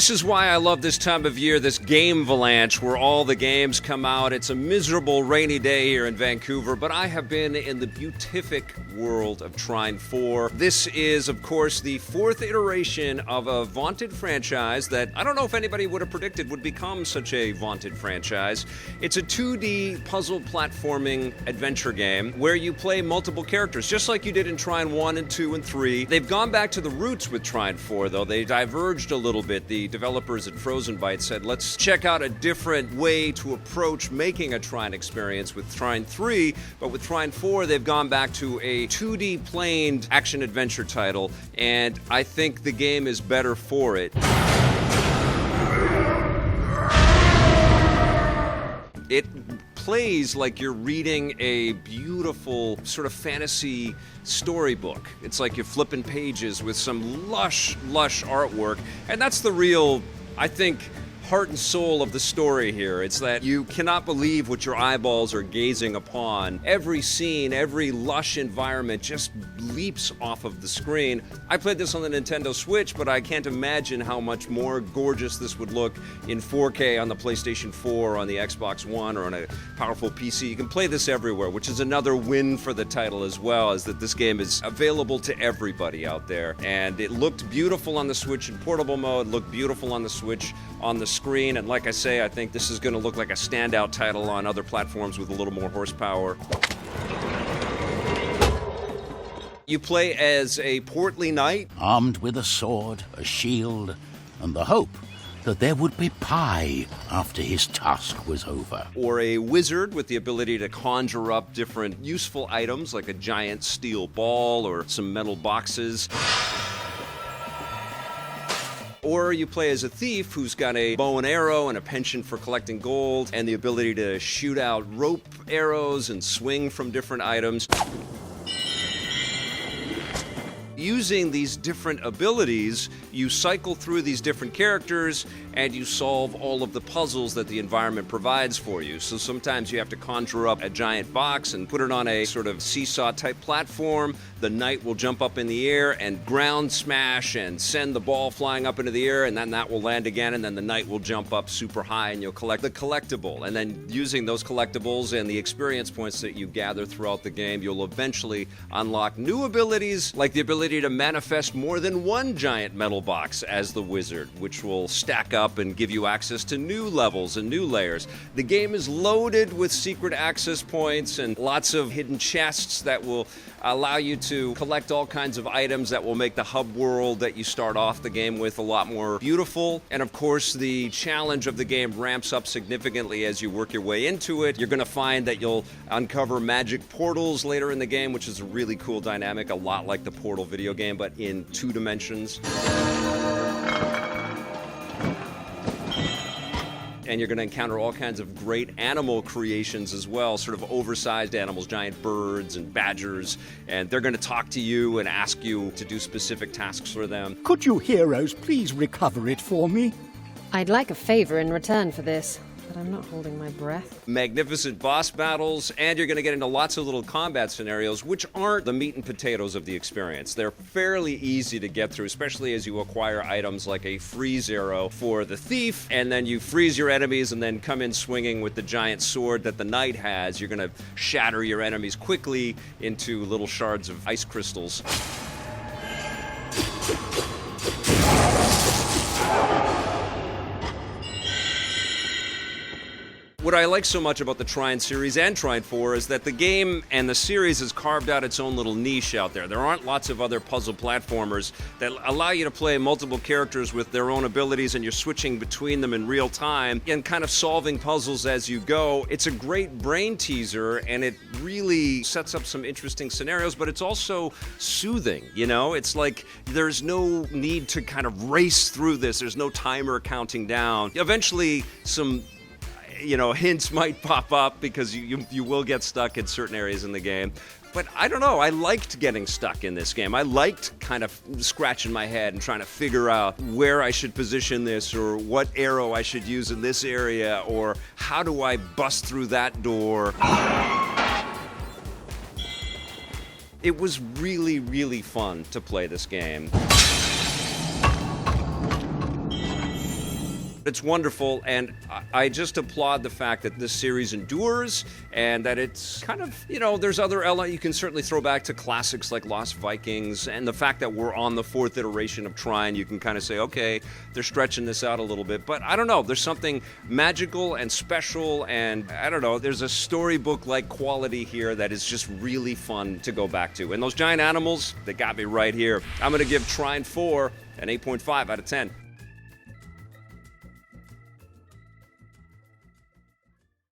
This is why I love this time of year, this game avalanche where all the games come out. It's a miserable rainy day here in Vancouver, but I have been in the beatific world of Trine 4. This is, of course, the fourth iteration of a vaunted franchise that I don't know if anybody would have predicted would become such a vaunted franchise. It's a 2D puzzle platforming adventure game where you play multiple characters, just like you did in Trine 1 and 2 and 3. They've gone back to the roots with Trine 4, though. They diverged a little bit. The developers at Frozen Byte said, let's check out a different way to approach making a Trine experience with Trine 3, but with Trine 4, they've gone back to a 2D planed action-adventure title, and I think the game is better for it. It plays like you're reading a beautiful sort of fantasy storybook. It's like you're flipping pages with some lush artwork, and that's the real, I think, heart and soul of the story here. It's that you cannot believe what your eyeballs are gazing upon. Every scene, every lush environment just leaps off of the screen. I played this on the Nintendo Switch, but I can't imagine how much more gorgeous this would look in 4K on the PlayStation 4, on the Xbox One, or on a powerful PC. You can play this everywhere, which is another win for the title as well, is that this game is available to everybody out there. And it looked beautiful on the Switch in portable mode, looked beautiful on the Switch on the screen, and like I say, I think this is going to look like a standout title on other platforms with a little more horsepower. You play as a portly knight, armed with a sword, a shield, and the hope that there would be pie after his task was over. Or a wizard with the ability to conjure up different useful items like a giant steel ball or some metal boxes. Or you play as a thief who's got a bow and arrow and a penchant for collecting gold and the ability to shoot out rope arrows and swing from different items. Using these different abilities, you cycle through these different characters and you solve all of the puzzles that the environment provides for you. So sometimes you have to conjure up a giant box and put it on a sort of seesaw-type platform. The knight will jump up in the air and ground smash and send the ball flying up into the air, and then that will land again, and then the knight will jump up super high and you'll collect the collectible. And then using those collectibles and the experience points that you gather throughout the game, you'll eventually unlock new abilities, like the ability to manifest more than one giant metal box as the wizard, which will stack up and give you access to new levels and new layers. The game is loaded with secret access points and lots of hidden chests that will allow you to collect all kinds of items that will make the hub world that you start off the game with a lot more beautiful. And of course, the challenge of the game ramps up significantly as you work your way into it. You're going to find that you'll uncover magic portals later in the game, which is a really cool dynamic, a lot like the Portal video game, but in 2 dimensions. And you're going to encounter all kinds of great animal creations as well, sort of oversized animals, giant birds and badgers, and they're going to talk to you and ask you to do specific tasks for them. Could you heroes please recover it for me? I'd like a favor in return for this, but I'm not holding my breath. Magnificent boss battles, and you're going to get into lots of little combat scenarios, which aren't the meat and potatoes of the experience. They're fairly easy to get through, especially as you acquire items like a freeze arrow for the thief, and then you freeze your enemies and then come in swinging with the giant sword that the knight has. You're going to shatter your enemies quickly into little shards of ice crystals. What I like so much about the Trine series and Trine 4 is that the game and the series has carved out its own little niche out there. There aren't lots of other puzzle platformers that allow you to play multiple characters with their own abilities, and you're switching between them in real time and kind of solving puzzles as you go. It's a great brain teaser, and it really sets up some interesting scenarios, but it's also soothing, you know? It's like there's no need to kind of race through this. There's no timer counting down. Eventually, some hints might pop up because you will get stuck in certain areas in the game. But I don't know, I liked getting stuck in this game. I liked kind of scratching my head and trying to figure out where I should position this, or what arrow I should use in this area, or how do I bust through that door. It was really, really fun to play this game. It's wonderful, and I just applaud the fact that this series endures and that it's kind of, there's other elements. You can certainly throw back to classics like Lost Vikings, and the fact that we're on the 4th iteration of Trine, you can kind of say, okay, they're stretching this out a little bit. But I don't know, there's something magical and special, and I don't know, there's a storybook-like quality here that is just really fun to go back to. And those giant animals, they got me right here. I'm going to give Trine 4 an 8.5 out of 10.